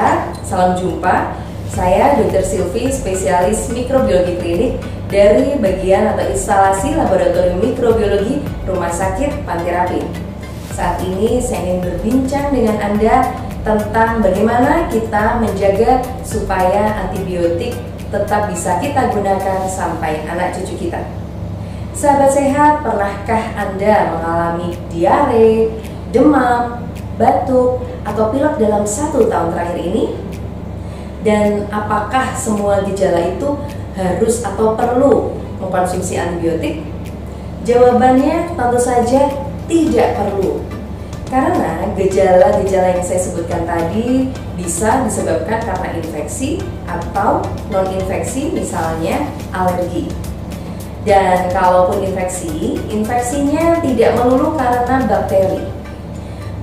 sehat, salam jumpa. Saya Dr. Silvi, spesialis mikrobiologi klinik dari bagian atau instalasi laboratorium mikrobiologi Rumah Sakit Panterapi. Saat ini saya ingin berbincang dengan Anda tentang bagaimana kita menjaga supaya antibiotik tetap bisa kita gunakan sampai anak cucu kita. Sahabat sehat, pernahkah Anda mengalami diare, demam, batuk, atau pilek dalam 1 tahun terakhir ini? Dan apakah semua gejala itu harus atau perlu mengkonsumsi antibiotik? Jawabannya tentu saja tidak perlu. Karena gejala-gejala yang saya sebutkan tadi bisa disebabkan karena infeksi atau non-infeksi, misalnya alergi. Dan kalaupun infeksinya tidak melulu karena bakteri.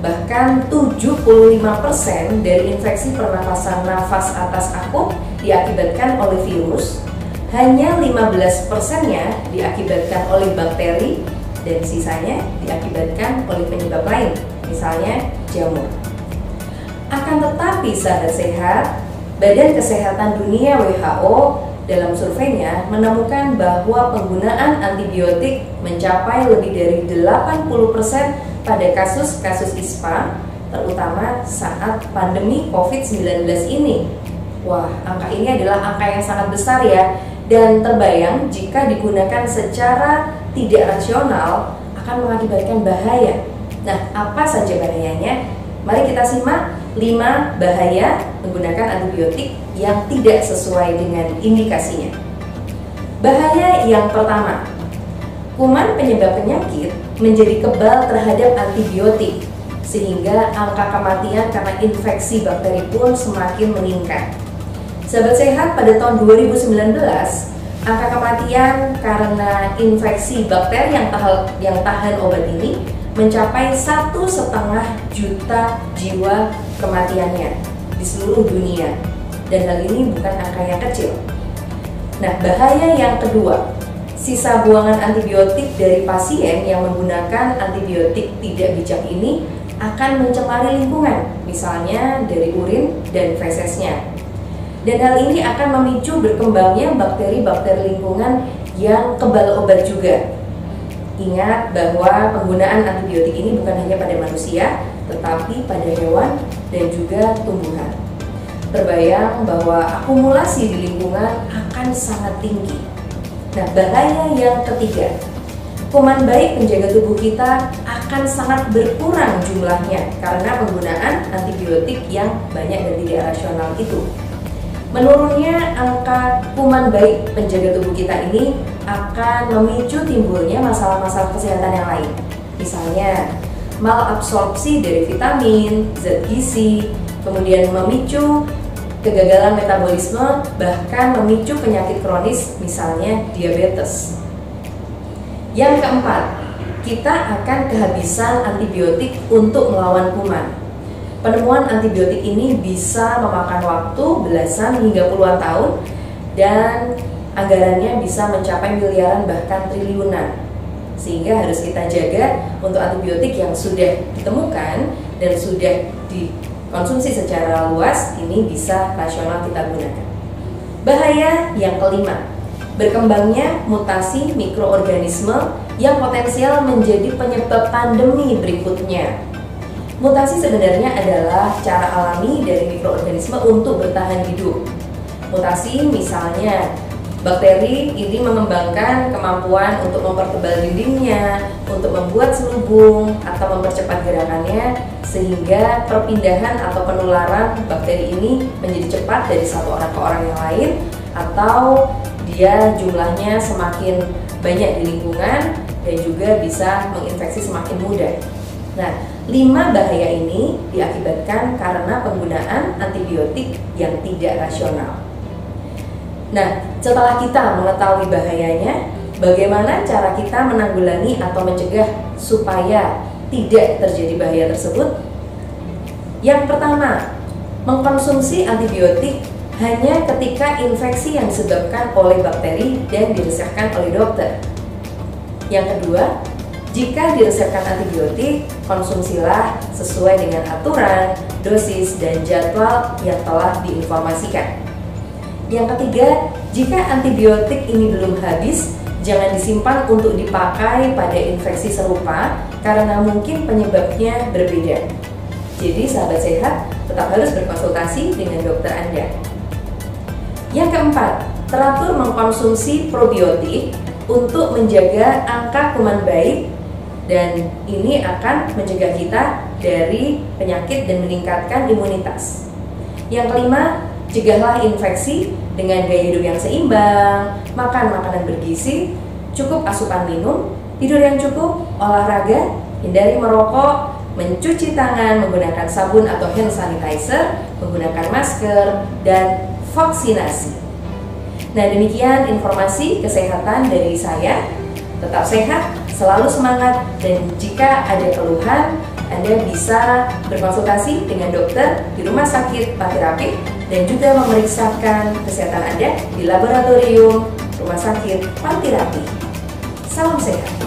Bahkan 75% dari infeksi pernafasan nafas atas akut diakibatkan oleh virus, hanya 15%-nya diakibatkan oleh bakteri, dan sisanya diakibatkan oleh penyebab lain, misalnya jamur. Akan tetapi sahabat sehat, Badan Kesehatan Dunia WHO dalam surveinya menemukan bahwa penggunaan antibiotik mencapai lebih dari 80% pada kasus-kasus ISPA, terutama saat pandemi COVID-19 ini. Wah, angka ini adalah angka yang sangat besar ya, dan terbayang jika digunakan secara tidak rasional akan mengakibatkan bahaya. Nah, apa saja bahayanya? Mari kita simak 5 bahaya menggunakan antibiotik yang tidak sesuai dengan indikasinya. Bahaya yang pertama, kuman penyebab penyakit menjadi kebal terhadap antibiotik, sehingga angka kematian karena infeksi bakteri pun semakin meningkat. Sahabat sehat, pada tahun 2019, angka kematian karena infeksi bakteri yang tahan obat ini mencapai 1,5 juta jiwa kematiannya di seluruh dunia, dan hal ini bukan angka yang kecil. Nah, bahaya yang kedua, sisa buangan antibiotik dari pasien yang menggunakan antibiotik tidak bijak ini akan mencemari lingkungan, misalnya dari urin dan fesesnya. Dan hal ini akan memicu berkembangnya bakteri-bakteri lingkungan yang kebal obat juga. Ingat bahwa penggunaan antibiotik ini bukan hanya pada manusia, tetapi pada hewan dan juga tumbuhan. Terbayang bahwa akumulasi di lingkungan akan sangat tinggi. Nah, bahaya yang ketiga, kuman baik penjaga tubuh kita akan sangat berkurang jumlahnya karena penggunaan antibiotik yang banyak dan tidak rasional itu. Menurunnya angka kuman baik penjaga tubuh kita ini akan memicu timbulnya masalah-masalah kesehatan yang lain. Misalnya, malabsorpsi dari vitamin, zat gizi, kemudian memicu kegagalan metabolisme, bahkan memicu penyakit kronis, misalnya diabetes. Yang keempat, kita akan kehabisan antibiotik untuk melawan kuman. Penemuan antibiotik ini bisa memakan waktu belasan hingga puluhan tahun, dan anggarannya bisa mencapai miliaran bahkan triliunan. Sehingga harus kita jaga untuk antibiotik yang sudah ditemukan dan sudah dikonsumsi secara luas, ini bisa rasional kita gunakan. Bahaya yang kelima, berkembangnya mutasi mikroorganisme yang potensial menjadi penyebab pandemi berikutnya. Mutasi sebenarnya adalah cara alami dari mikroorganisme untuk bertahan hidup. Mutasi misalnya, bakteri ini mengembangkan kemampuan untuk mempertebal dindingnya, untuk membuat selubung atau mempercepat gerakannya, sehingga perpindahan atau penularan bakteri ini menjadi cepat dari satu orang ke orang yang lain, atau dia jumlahnya semakin banyak di lingkungan dan juga bisa menginfeksi semakin mudah. Nah, 5 bahaya ini diakibatkan karena penggunaan antibiotik yang tidak rasional. Nah, setelah kita mengetahui bahayanya, bagaimana cara kita menanggulangi atau mencegah supaya tidak terjadi bahaya tersebut? Yang pertama, mengkonsumsi antibiotik hanya ketika infeksi yang disebabkan oleh bakteri dan diresepkan oleh dokter. Yang kedua, Jika diresepkan antibiotik, konsumsilah sesuai dengan aturan, dosis, dan jadwal yang telah diinformasikan. Yang ketiga, jika antibiotik ini belum habis, jangan disimpan untuk dipakai pada infeksi serupa karena mungkin penyebabnya berbeda. Jadi sahabat sehat tetap harus berkonsultasi dengan dokter Anda. Yang keempat, teratur mengkonsumsi probiotik untuk menjaga angka kuman baik, dan ini akan mencegah kita dari penyakit dan meningkatkan imunitas. Yang kelima, cegahlah infeksi dengan gaya hidup yang seimbang, makan makanan bergizi, cukup asupan minum, tidur yang cukup, olahraga, hindari merokok, mencuci tangan menggunakan sabun atau hand sanitizer, menggunakan masker, dan vaksinasi. Nah, demikian informasi kesehatan dari saya. Tetap sehat, selalu semangat, dan jika ada keluhan, Anda bisa berkonsultasi dengan dokter di Rumah Sakit Panti dan juga memeriksakan kesehatan Anda di laboratorium Rumah Sakit Panti. Salam sehat.